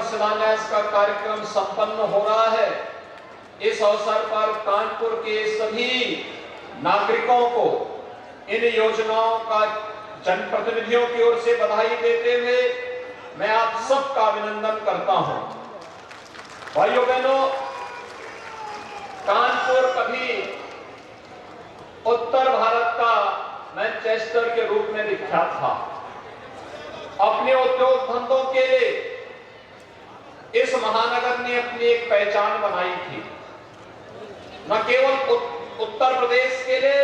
शिलान्यास का कार्यक्रम संपन्न हो रहा है। इस अवसर पर कानपुर के सभी नागरिकों को इन योजनाओं का जनप्रतिनिधियों की ओर से बधाई देते हुए मैं आप सबका अभिनंदन करता हूं। भाइयों बहनों, कानपुर कभी उत्तर भारत का मैनचेस्टर के रूप में विख्यात था। अपने उद्योग धंधों के लिए इस महानगर ने अपनी एक पहचान बनाई थी। न केवल उत्तर प्रदेश के लिए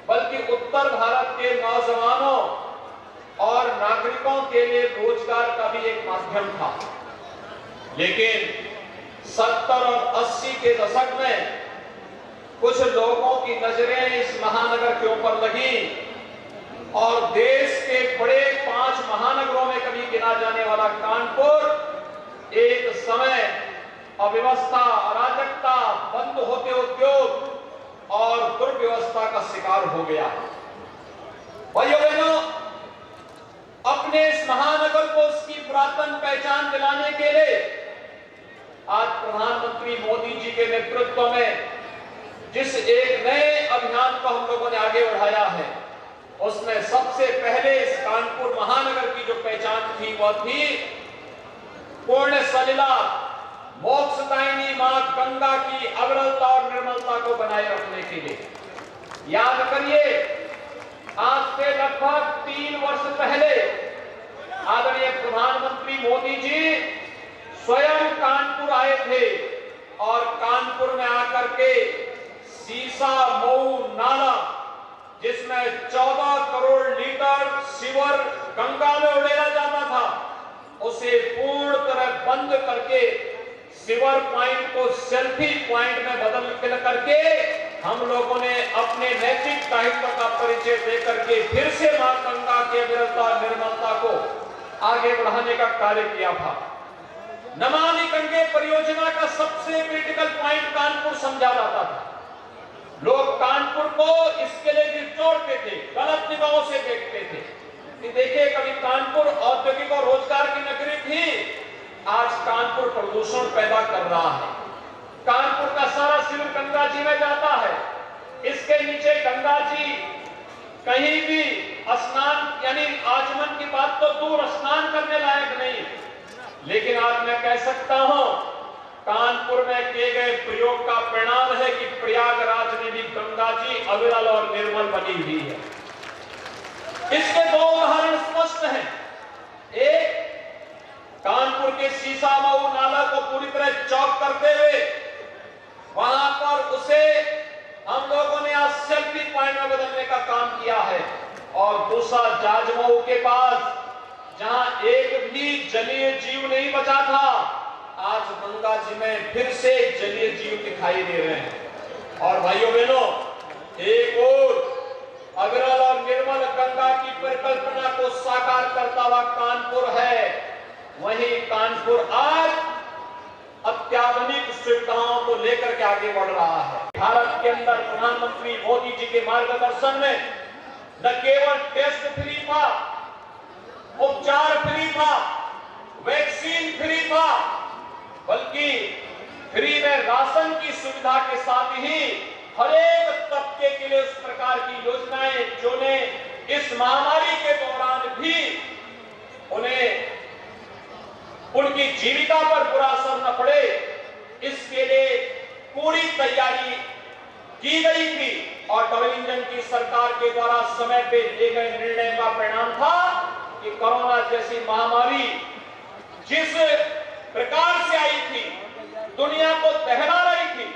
बल्कि उत्तर भारत के नौजवानों और नागरिकों के लिए रोजगार का भी एक माध्यम था। लेकिन 70 और 80 के दशक में कुछ लोगों की नजरें इस महानगर के ऊपर लगी और देश के बड़े 5 महानगरों में कभी गिना जाने वाला कानपुर एक समय अव्यवस्था, अराजकता, बंद होते उद्योग और दुर्व्यवस्था का शिकार हो गया। भाइयों बहनों, अपने इस महानगर को उसकी पुरातन पहचान दिलाने के लिए आज प्रधानमंत्री मोदी जी के नेतृत्व में जिस एक नए अभियान को हम लोगों ने आगे बढ़ाया है, उसमें सबसे पहले इस कानपुर महानगर की जो पहचान थी वह थी पूर्ण सलिला मोक्षदायिनी मां गंगा की अविरलता और निर्मलता को बनाए रखने के लिए। याद करिए, आज से लगभग 3 वर्ष पहले आदरणीय प्रधानमंत्री मोदी जी स्वयं कानपुर आए थे और कानपुर में आकर के सीसा मऊ नाला, जिसमें 14 करोड़ लीटर सीवर गंगा में उड़ेला जाता था, उसे पूर्ण तरह बंद करके सीवर पॉइंट को सेल्फी पॉइंट में बदल करके हम लोगों ने अपने नैतिक दायित्व का परिचय देकर के फिर से मां गंगा की अविरलता निर्मलता को आगे बढ़ाने का कार्य किया था। नमामि गंगे परियोजना का सबसे क्रिटिकल पॉइंट कानपुर समझा जाता था। लोग कानपुर को इसके लिए निचोड़ते थे, गलत निगाहों से देखते थे कि देखिए, कभी कानपुर औद्योगिक और रोजगार की नगरी थी, आज कानपुर प्रदूषण पैदा कर रहा है। कानपुर का सारा सीवर गंगा जी में जाता है। इसके नीचे गंगा जी कहीं भी स्नान यानी आचमन की बात तो दूर, स्नान करने लायक नहीं। लेकिन आज मैं कह सकता हूं, कानपुर में किए गए प्रयोग का परिणाम है कि प्रयागराज में भी गंगा जी अविरल और निर्मल बनी हुई है। इसके 2 उदाहरण स्पष्ट हैं। एक, कानपुर के सीसा मऊ नाला को पूरी तरह चौक करते हुए वहां पर उसे हम लोगों ने आज सेल्फी पॉइंट में बदलने का काम किया है। और दूसरा, जाजमऊ के पास जहां एक भी जलीय जीव नहीं बचा था, आज गंगा जी में फिर से जलीय जीव दिखाई दे रहे हैं। और भाइयों बहनों, एक और अविरल और निर्मल गंगा की परिकल्पना को साकार करता हुआ कानपुर है, वहीं कानपुर आज अत्याधुनिक सुविधाओं को लेकर के आगे बढ़ रहा है। भारत के अंदर प्रधानमंत्री मोदी जी के मार्गदर्शन में न केवल टेस्ट फ्री था, उपचार फ्री था, वैक्सीन फ्री था, बल्कि फ्री में राशन की सुविधा के साथ ही हर एक तबके के लिए उस प्रकार की योजनाएं जो ने इस महामारी के दौरान भी उन्हें उनकी जीविका पर बुरा असर न पड़े, इसके लिए पूरी तैयारी की गई थी। और डबल इंजन की सरकार के द्वारा समय पे लिए गए निर्णय का परिणाम था कि कोरोना जैसी महामारी जिस प्रकार से आई थी, दुनिया को दहला रही थी,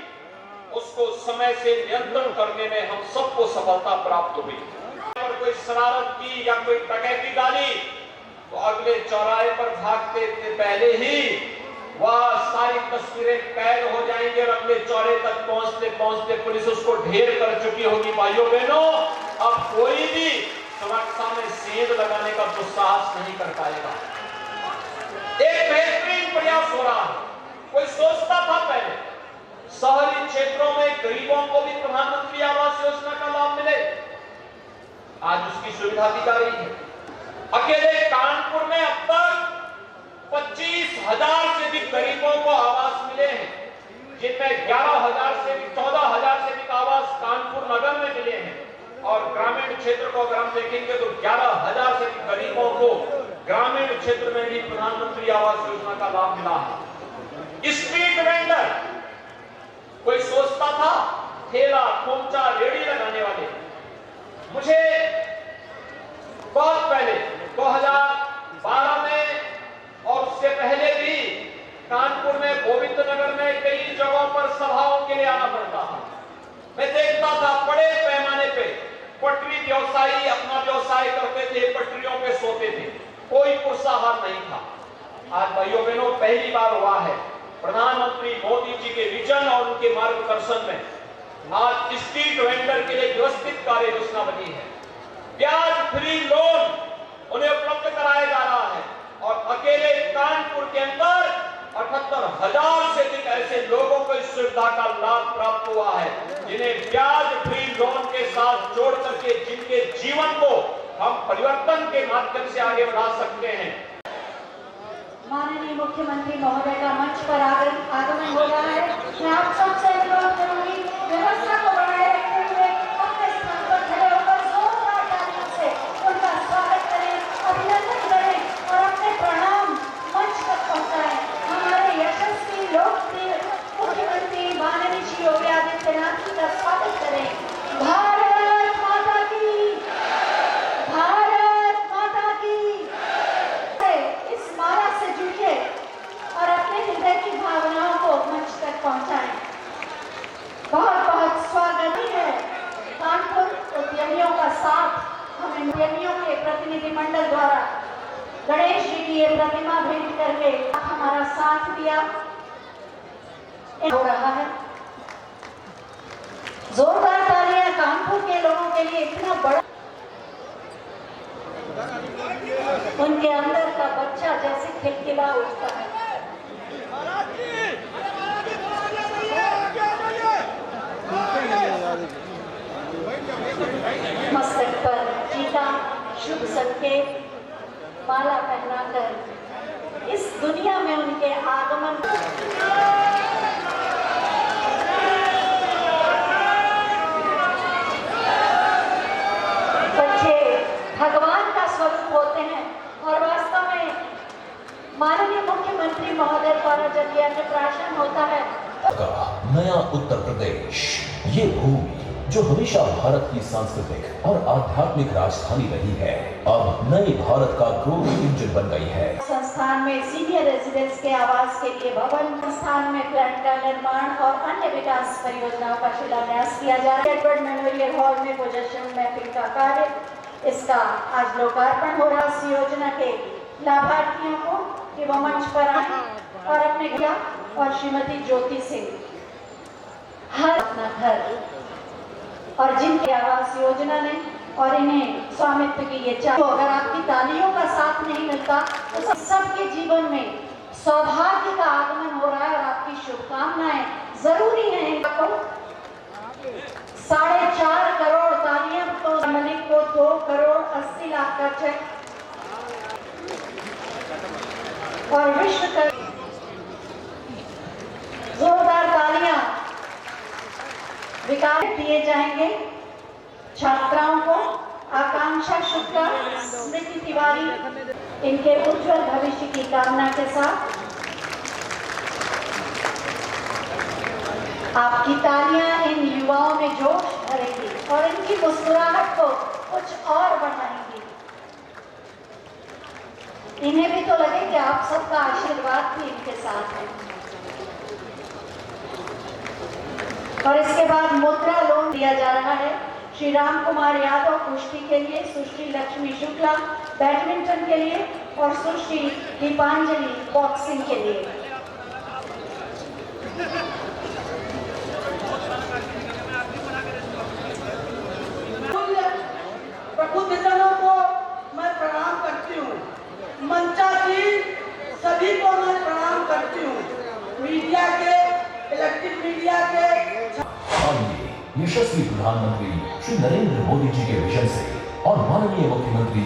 उसको समय से नियंत्रण करने में हम सबको सफलता प्राप्त हुई। अगर कोई शरारत की या कोई डकैती डाली तो अगले चौराहे पर भागते पहले ही वह सारी तस्वीरें कैद हो जाएंगे और अगले चौराहे तक पहुंचते पहुंचते पुलिस उसको ढेर कर चुकी होगी। भाइयों बहनों, अब कोई भी सुरक्षा में सेंध लगाने का दुस्साहस नहीं कर पाएगा। एक बेहतरीन प्रयास हो रहा है। कोई सोचता था पहले शहरी क्षेत्रों में गरीबों को भी प्रधानमंत्री आवास योजना का लाभ मिले, आज उसकी सुविधा दी जा रही है। अकेले कानपुर में अब तक 25 20,000 से भी गरीबों को आवास मिले हैं, जिनमें 11,000 से भी 14,000 से भी आवास कानपुर नगर में मिले हैं। और ग्रामीण क्षेत्र को अगर हम देखेंगे तो 11,000 से भी गरीबों को ग्रामीण क्षेत्र में भी प्रधानमंत्री आवास योजना का लाभ मिला है। स्ट्रीट वेंडर, कोई सोचता था ठेला खोमचा रेड़ी लगाने वाले, मुझे बहुत पहले 2012 में और उससे पहले भी कानपुर में गोविंद नगर में कई जगहों पर सभाओं के लिए आना पड़ता था। मैं देखता था बड़े पैमाने पे पटरी व्यवसायी अपना व्यवसाय करते थे, पटरियों पे सोते थे, कोई पुरसाहार नहीं था। आज भाइयों बहनों पहली बार हुआ है प्रधानमंत्री मोदी जी के विजन और उनके मार्गदर्शन में आज स्ट्रीट वेंडर के लिए व्यवस्थित कार्य योजना बनी है। ब्याज फ्री लोन उन्हें उपलब्ध कराया जा रहा है और अकेले कानपुर के अंदर 78,000 से अधिक ऐसे लोगों को इस सुविधा का लाभ प्राप्त हुआ है, जिन्हें ब्याज फ्री लोन के साथ जोड़ करके जिनके जीवन को हम परिवर्तन के माध्यम से आगे बढ़ा सकते हैं। माननीय मुख्यमंत्री महोदय का मंच पर आगमन हो रहा है। मैं आप सबसे अनुरोध करूंगी व्यवस्था को बनाए रखते हुए अपने स्थान पर खड़े होकर जोरदार तालियों से उनका स्वागत करें, अभिनंदन करें और अपने प्रणाम मंच तक पहुंचाएं। हमारे यशस्वी लोकप्रिय मुख्यमंत्री माननीय श्री योगी आदित्यनाथ जी का स्वागत करें। भारत माता की, भारत माता की। इस माला से जुड़िए और अपने हृदय की भावनाओं को मंच तक पहुंचाएं। बहुत बहुत स्वागत है। कानपुर उद्यमियों का साथ हमें उद्यमियों के प्रतिनिधि मंडल द्वारा गणेश जी की ये प्रतिमा भेंट करके हमारा साथ दिया हो रहा है। जोरदार तालियां कानपुर के लोगों के लिए। इतना बड़ा उनके अंदर का बच्चा जैसे खिलखिला उठता है। मस्तक पर टीका, शुभ संकेत, माला पहनाकर इस दुनिया में उनके आगमन बच्चे भगवान का स्वरूप होते हैं और वास्तव में माननीय मुख्यमंत्री महोदय द्वारा जब यह अन्नप्राशन होता है नया उत्तर प्रदेश, ये भूमि जो हमेशा भारत की सांस्कृतिक और आध्यात्मिक राजधानी रही है, अब नए भारत का ग्रोथ इंजन बन गई है। संस्थान में सीनियर रेजिडेंट्स के आवास के लिए भवन, संस्थान में फ्लैट का निर्माण और अन्य विकास परियोजनाओं का शिलान्यास किया जा रहा है। एडवर्ड मेमोरियल हॉल में पोजेशन मैपिंग का कार्य, इसका आज लोकार्पण हो रहा। इस योजना के लाभार्थियों को कि वो मंच पर आए और अपने घर और श्रीमती ज्योति सिंह हर अपना घर और जिनके आवास योजना ने और इन्हें स्वामित्व की ये चाह, तो अगर आपकी तालियों का साथ नहीं मिलता तो सबके जीवन में सौभाग्य का आगमन हो रहा है और आपकी शुभकामनाएं जरूरी हैं। 4.5 करोड़ तालियां तो मलिक को 2 करोड़ 80 लाख का चेक और विश्व का जोरदार तालियां विकास दिए जाएंगे। छात्राओं को आकांक्षा शुक्ला, स्मृति तिवारी इनके उज्जवल भविष्य की कामना के साथ आपकी तालियां इन युवाओं में जोश भरेंगी और इनकी मुस्कुराहट को कुछ और बढ़ाएंगी। इन्हें भी तो लगे कि आप सबका आशीर्वाद भी इनके साथ है। और इसके बाद मुद्रा लोन दिया जा रहा है। श्री राम कुमार यादव कुश्ती के लिए, सुश्री लक्ष्मी शुक्ला बैडमिंटन के लिए और सुश्री दीपांजलि बॉक्सिंग के लिए। प्रबुद्धजनों को मैं प्रणाम करती हूँ, मंचासीन सभी को मैं प्रणाम करती हूँ, मीडिया के, इलेक्ट्रिक मीडिया के। यशस्वी प्रधानमंत्री श्री नरेंद्र मोदी जी के विजन से और माननीय मुख्यमंत्री